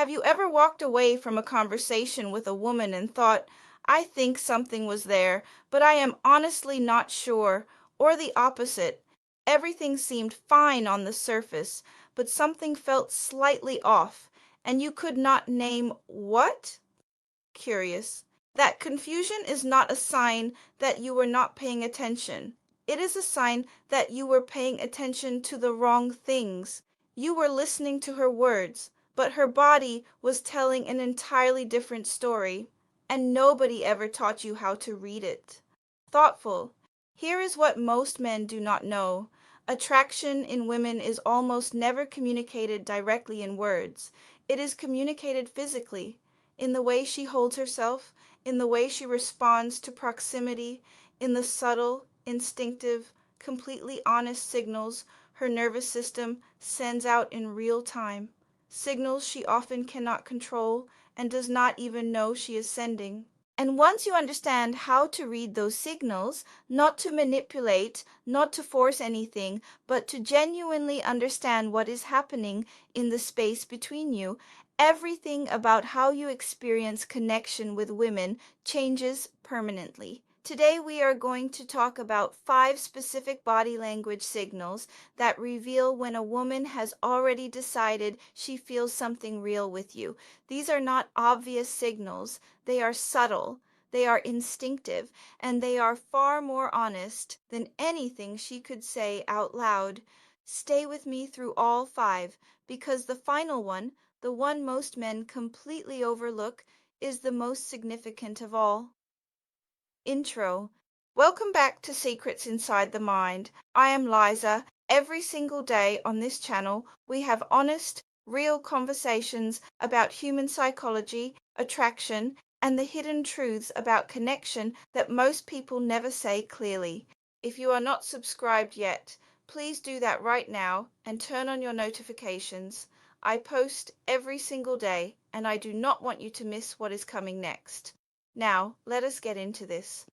Have you ever walked away from a conversation with a woman and thought, I think something was there, but I am honestly not sure? Or the opposite, everything seemed fine on the surface, but something felt slightly off, and you could not name what? Curious. That confusion is not a sign that you were not paying attention. It is a sign that you were paying attention to the wrong things. You were listening to her words, but her body was telling an entirely different story, and nobody ever taught you how to read it. Thoughtful. Here is what most men do not know. Attraction in women is almost never communicated directly in words. It is communicated physically, in the way she holds herself, in the way she responds to proximity, in the subtle, instinctive, completely honest signals her nervous system sends out in real time, signals she often cannot control and does not even know she is sending. And once you understand how to read those signals, not to manipulate, not to force anything, but to genuinely understand what is happening in the space between you, everything about how you experience connection with women changes permanently. Today, we are going to talk about 5 specific body language signals that reveal when a woman has already decided she feels something real with you. These are not obvious signals, they are subtle, they are instinctive, and they are far more honest than anything she could say out loud. Stay with me through all 5, because the final one, the one most men completely overlook, is the most significant of all. Intro. Welcome back to Secrets Inside the Mind. I am Liza. Every single day on this channel, we have honest, real conversations about human psychology, attraction, and the hidden truths about connection that most people never say clearly. If you are not subscribed yet, please do that right now and turn on your notifications. I post every single day, and I do not want you to miss what is coming next. Now, let us get into this.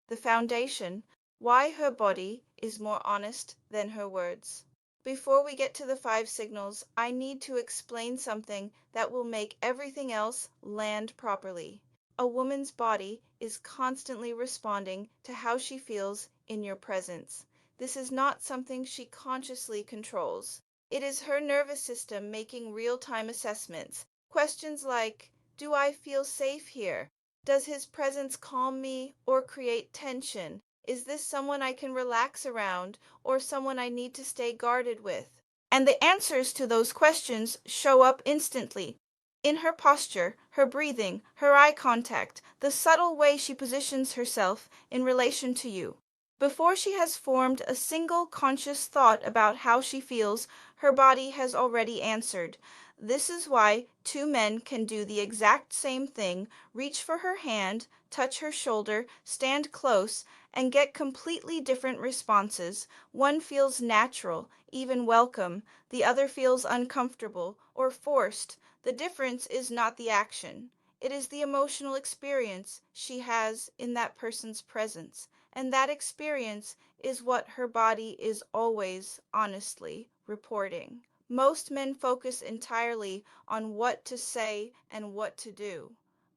The foundation, why her body is more honest than her words. Before we get to the 5 signals, I need to explain something that will make everything else land properly. A woman's body is constantly responding to how she feels in your presence. This is not something she consciously controls. It is her nervous system making real-time assessments. Questions like, do I feel safe here? Does his presence calm me or create tension? Is this someone I can relax around or someone I need to stay guarded with? And the answers to those questions show up instantly. In her posture, her breathing, her eye contact, the subtle way she positions herself in relation to you. Before she has formed a single conscious thought about how she feels, her body has already answered. This is why 2 men can do the exact same thing, reach for her hand, touch her shoulder, stand close, and get completely different responses. One feels natural, even welcome. The other feels uncomfortable or forced. The difference is not the action. It is the emotional experience she has in that person's presence. And that experience is what her body is always honestly reporting. Most men focus entirely on what to say and what to do.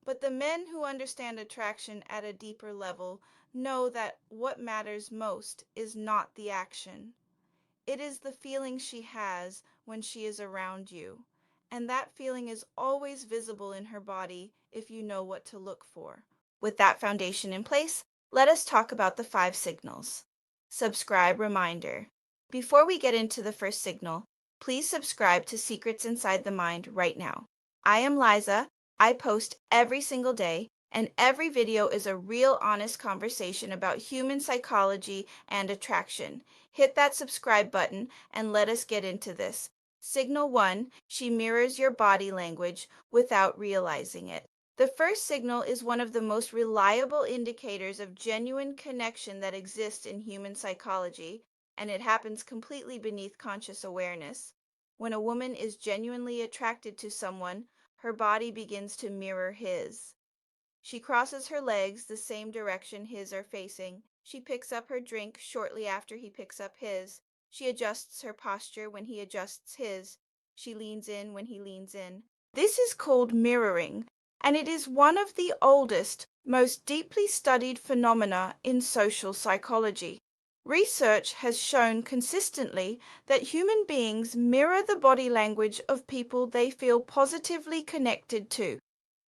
But the men who understand attraction at a deeper level know that what matters most is not the action. It is the feeling she has when she is around you. And that feeling is always visible in her body if you know what to look for. With that foundation in place, let us talk about the 5 signals. Subscribe reminder. Before we get into the first signal, please subscribe to Secrets Inside the Mind right now. I am Liza. I post every single day, and every video is a real honest conversation about human psychology and attraction. Hit that subscribe button and let us get into this. Signal 1, she mirrors your body language without realizing it. The first signal is one of the most reliable indicators of genuine connection that exists in human psychology, and it happens completely beneath conscious awareness. When a woman is genuinely attracted to someone, her body begins to mirror his. She crosses her legs the same direction his are facing. She picks up her drink shortly after he picks up his. She adjusts her posture when he adjusts his. She leans in when he leans in. This is called mirroring, and it is one of the oldest, most deeply studied phenomena in social psychology. Research has shown consistently that human beings mirror the body language of people they feel positively connected to.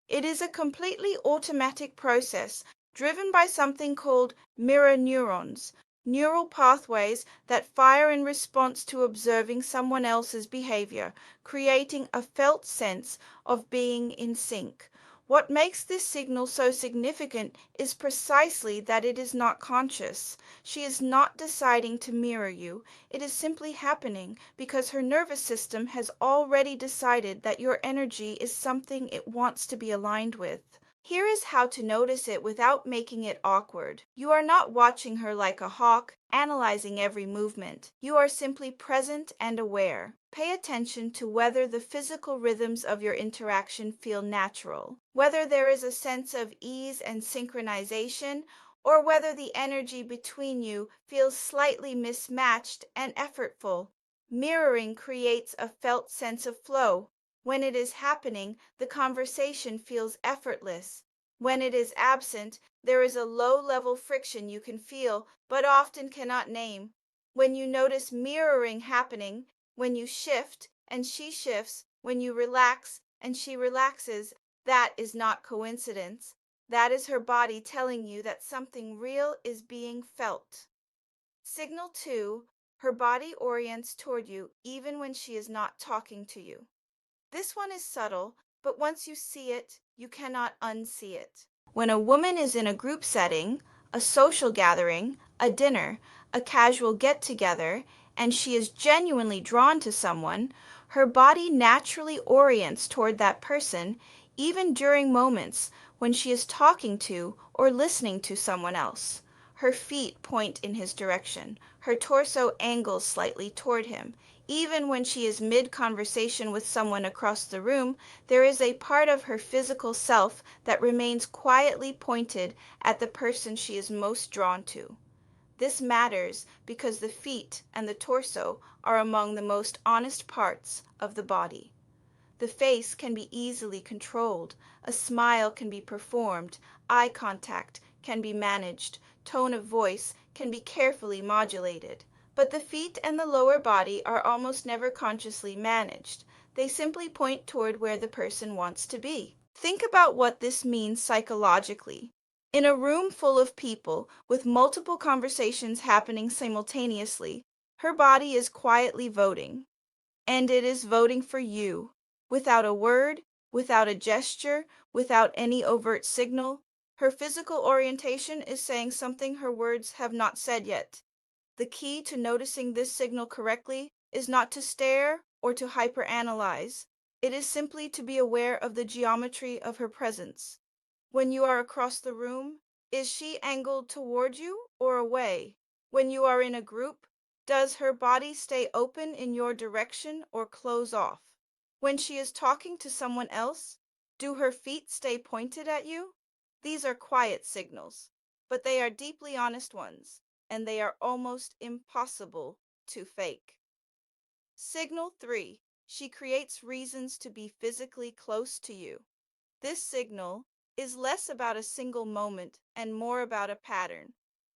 It is a completely automatic process driven by something called mirror neurons, neural pathways that fire in response to observing someone else's behavior, creating a felt sense of being in sync. What makes this signal so significant is precisely that it is not conscious. She is not deciding to mirror you. It is simply happening because her nervous system has already decided that your energy is something it wants to be aligned with. Here is how to notice it without making it awkward. You are not watching her like a hawk, analyzing every movement. You are simply present and aware. Pay attention to whether the physical rhythms of your interaction feel natural, whether there is a sense of ease and synchronization, or whether the energy between you feels slightly mismatched and effortful. Mirroring creates a felt sense of flow. When it is happening, the conversation feels effortless. When it is absent, there is a low-level friction you can feel but often cannot name. When you notice mirroring happening, when you shift and she shifts, when you relax and she relaxes, that is not coincidence. That is her body telling you that something real is being felt. Signal 2, her body orients toward you even when she is not talking to you. This one is subtle, but once you see it, you cannot unsee it. When a woman is in a group setting, a social gathering, a dinner, a casual get-together, and she is genuinely drawn to someone, her body naturally orients toward that person, even during moments when she is talking to or listening to someone else. Her feet point in his direction. Her torso angles slightly toward him. Even when she is mid-conversation with someone across the room, there is a part of her physical self that remains quietly pointed at the person she is most drawn to. This matters because the feet and the torso are among the most honest parts of the body. The face can be easily controlled, a smile can be performed, eye contact can be managed, tone of voice can be carefully modulated. But the feet and the lower body are almost never consciously managed. They simply point toward where the person wants to be. Think about what this means psychologically. In a room full of people with multiple conversations happening simultaneously, her body is quietly voting. And it is voting for you, without a word, without a gesture, without any overt signal. Her physical orientation is saying something her words have not said yet. The key to noticing this signal correctly is not to stare or to hyperanalyze. It is simply to be aware of the geometry of her presence. When you are across the room, is she angled toward you or away? When you are in a group, does her body stay open in your direction or close off? When she is talking to someone else, do her feet stay pointed at you? These are quiet signals, but they are deeply honest ones, and they are almost impossible to fake. Signal 3. She creates reasons to be physically close to you. This signal is less about a single moment and more about a pattern.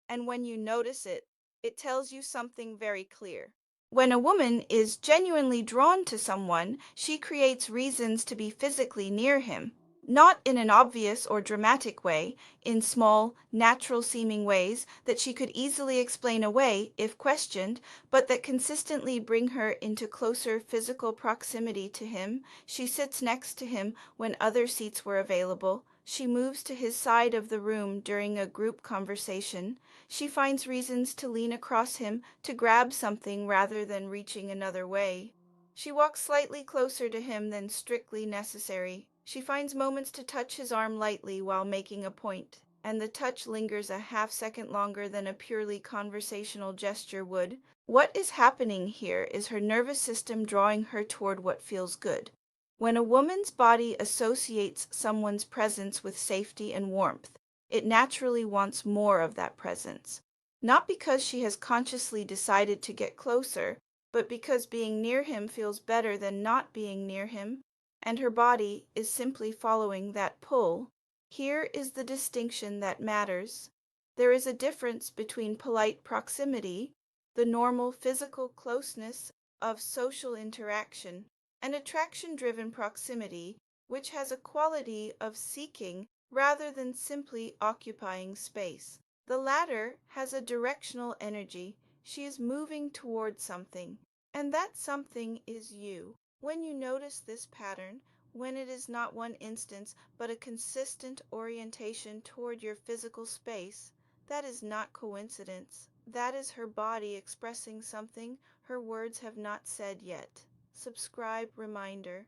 And when you notice it, it tells you something very clear. When a woman is genuinely drawn to someone, she creates reasons to be physically near him. Not in an obvious or dramatic way, in small, natural-seeming ways that she could easily explain away if questioned, but that consistently bring her into closer physical proximity to him. She sits next to him when other seats were available. She moves to his side of the room during a group conversation. She finds reasons to lean across him to grab something rather than reaching another way. She walks slightly closer to him than strictly necessary. She finds moments to touch his arm lightly while making a point, and the touch lingers a half-second longer than a purely conversational gesture would. What is happening here is her nervous system drawing her toward what feels good. When a woman's body associates someone's presence with safety and warmth, it naturally wants more of that presence. Not because she has consciously decided to get closer, but because being near him feels better than not being near him. and her body is simply following that pull. Here is the distinction that matters. There is a difference between polite proximity, the normal physical closeness of social interaction, and attraction-driven proximity, which has a quality of seeking rather than simply occupying space. The latter has a directional energy. She is moving toward something, and that something is you. When you notice this pattern, when it is not one instance but a consistent orientation toward your physical space, that is not coincidence. That is her body expressing something her words have not said yet. Subscribe reminder.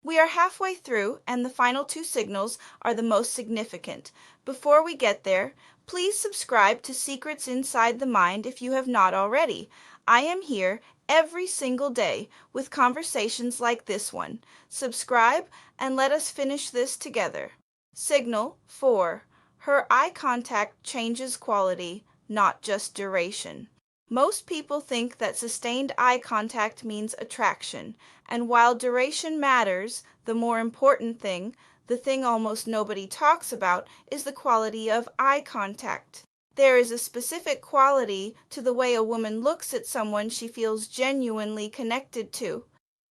We are halfway through, and the final two signals are the most significant. Before we get there, please subscribe to Secrets Inside the Mind if you have not already. I am here every single day with conversations like this one. Subscribe and let us finish this together. Signal 4. Her eye contact changes quality, not just duration. Most people think that sustained eye contact means attraction, and while duration matters, the more important thing, the thing almost nobody talks about, is the quality of eye contact. There is a specific quality to the way a woman looks at someone she feels genuinely connected to.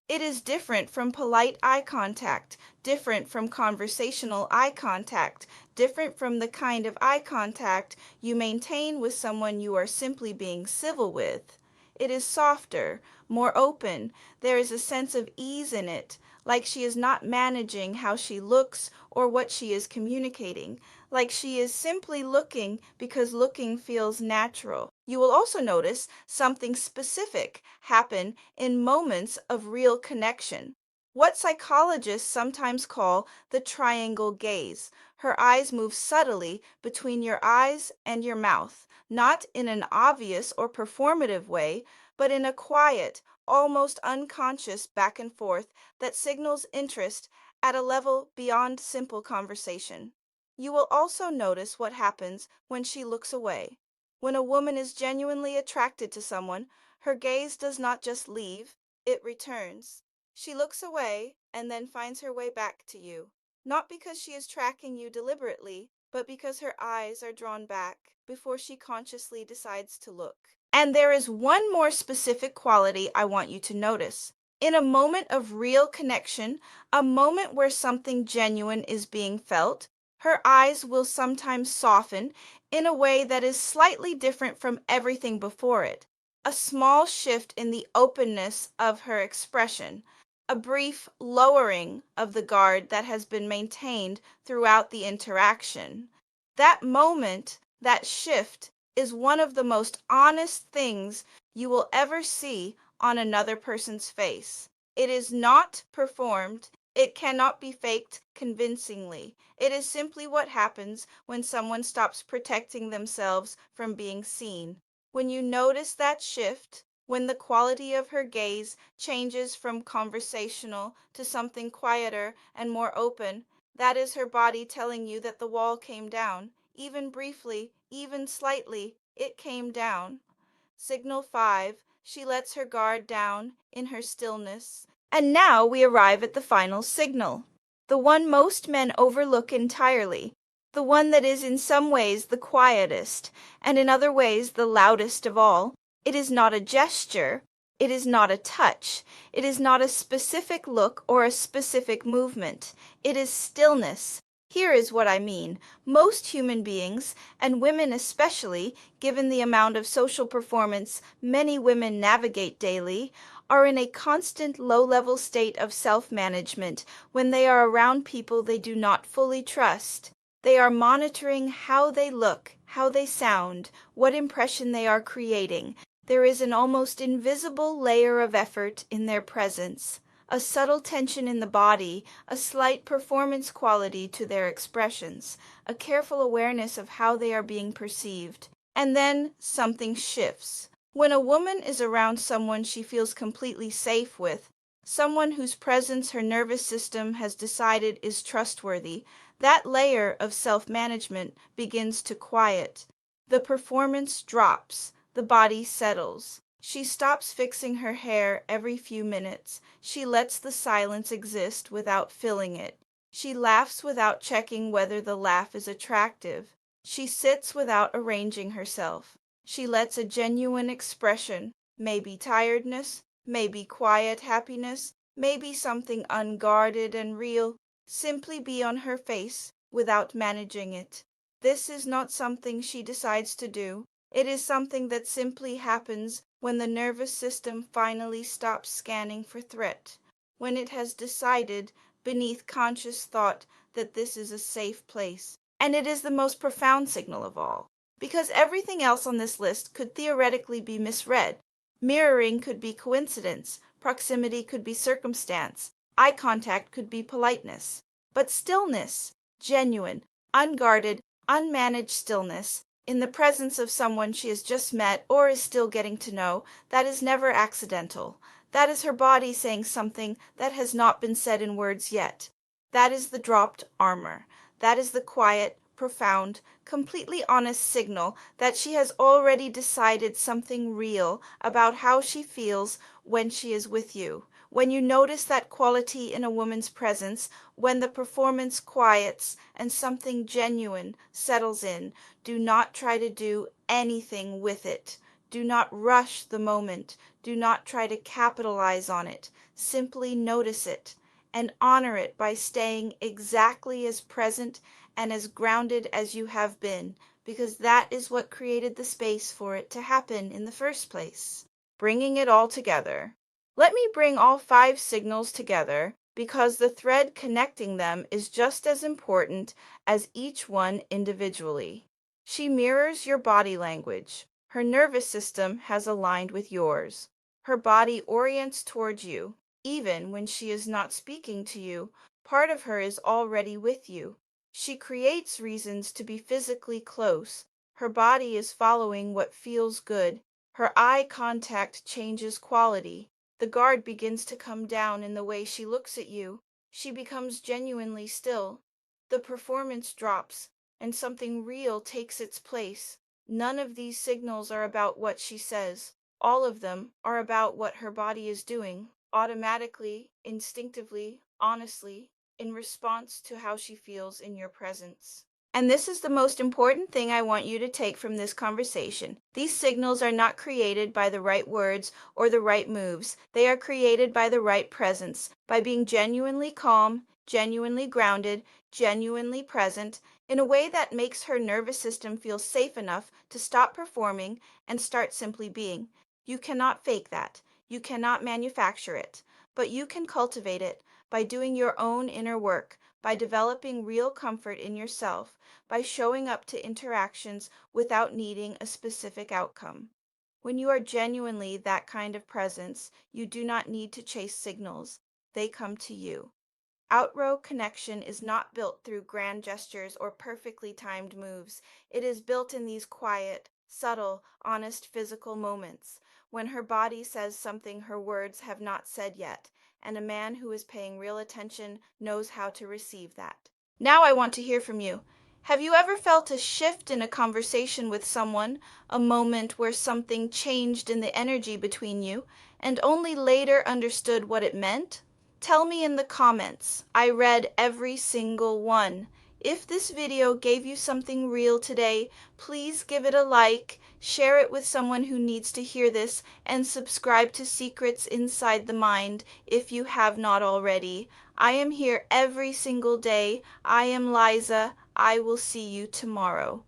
It is different from polite eye contact, different from conversational eye contact, different from the kind of eye contact you maintain with someone you are simply being civil with. It is softer, more open. There is a sense of ease in it, like she is not managing how she looks or what she is communicating, like she is simply looking because looking feels natural. You will also notice something specific happen in moments of real connection. What psychologists sometimes call the triangle gaze. Her eyes move subtly between your eyes and your mouth, not in an obvious or performative way, but in a quiet, almost unconscious back and forth that signals interest at a level beyond simple conversation. You will also notice what happens when she looks away. When a woman is genuinely attracted to someone, her gaze does not just leave, it returns. She looks away and then finds her way back to you, not because she is tracking you deliberately, but because her eyes are drawn back before she consciously decides to look. And there is one more specific quality I want you to notice. In a moment of real connection, a moment where something genuine is being felt, her eyes will sometimes soften in a way that is slightly different from everything before it. A small shift in the openness of her expression, a brief lowering of the guard that has been maintained throughout the interaction. That moment, that shift, is one of the most honest things you will ever see on another person's face. It is not performed. It cannot be faked convincingly. It is simply what happens when someone stops protecting themselves from being seen. When you notice that shift, when the quality of her gaze changes from conversational to something quieter and more open, that is her body telling you that the wall came down. Even briefly, even slightly, it came down. Signal 5, she lets her guard down in her stillness. And now we arrive at the final signal, the one most men overlook entirely, the one that is in some ways the quietest, and in other ways the loudest of all. It is not a gesture, it is not a touch, it is not a specific look or a specific movement. It is stillness. Here is what I mean. Most human beings, and women especially, given the amount of social performance many women navigate daily, are in a constant low-level state of self-management when they are around people they do not fully trust. They are monitoring how they look, how they sound, what impression they are creating. There is an almost invisible layer of effort in their presence, a subtle tension in the body, a slight performance quality to their expressions, a careful awareness of how they are being perceived. And then something shifts. When a woman is around someone she feels completely safe with, someone whose presence her nervous system has decided is trustworthy, that layer of self-management begins to quiet. The performance drops, the body settles. She stops fixing her hair every few minutes. She lets the silence exist without filling it. She laughs without checking whether the laugh is attractive. She sits without arranging herself. She lets a genuine expression, maybe tiredness, maybe quiet happiness, maybe something unguarded and real, simply be on her face without managing it. This is not something she decides to do. It is something that simply happens when the nervous system finally stops scanning for threat, when it has decided beneath conscious thought that this is a safe place. And it is the most profound signal of all, because everything else on this list could theoretically be misread. Mirroring could be coincidence, proximity could be circumstance, eye contact could be politeness. But stillness, genuine, unguarded, unmanaged stillness, in the presence of someone she has just met or is still getting to know, that is never accidental. That is her body saying something that has not been said in words yet. That is the dropped armor. That is the quiet, profound, completely honest signal that she has already decided something real about how she feels when she is with you. When you notice that quality in a woman's presence, when the performance quiets and something genuine settles in, do not try to do anything with it. Do not rush the moment. Do not try to capitalize on it. Simply notice it and honor it by staying exactly as present and as grounded as you have been, because that is what created the space for it to happen in the first place. Bringing it all together. Let me bring all 5 signals together because the thread connecting them is just as important as each one individually. She mirrors your body language. Her nervous system has aligned with yours. Her body orients towards you. Even when she is not speaking to you, part of her is already with you. She creates reasons to be physically close. Her body is following what feels good. Her eye contact changes quality. The guard begins to come down in the way she looks at you. She becomes genuinely still. The performance drops, and something real takes its place. None of these signals are about what she says. All of them are about what her body is doing, automatically, instinctively, honestly, in response to how she feels in your presence. And this is the most important thing I want you to take from this conversation. These signals are not created by the right words or the right moves. They are created by the right presence, by being genuinely calm, genuinely grounded, genuinely present, in a way that makes her nervous system feel safe enough to stop performing and start simply being. You cannot fake that. You cannot manufacture it, but you can cultivate it by doing your own inner work, by developing real comfort in yourself, by showing up to interactions without needing a specific outcome. When you are genuinely that kind of presence, you do not need to chase signals. They come to you. Outrow connection is not built through grand gestures or perfectly timed moves. It is built in these quiet, subtle, honest physical moments when her body says something her words have not said yet, and a man who is paying real attention knows how to receive that. Now I want to hear from you. Have you ever felt a shift in a conversation with someone, a moment where something changed in the energy between you, and only later understood what it meant? Tell me in the comments. I read every single one. If this video gave you something real today, please give it a like, share it with someone who needs to hear this, and subscribe to Secrets Inside the Mind if you have not already. I am here every single day. I am Liza. I will see you tomorrow.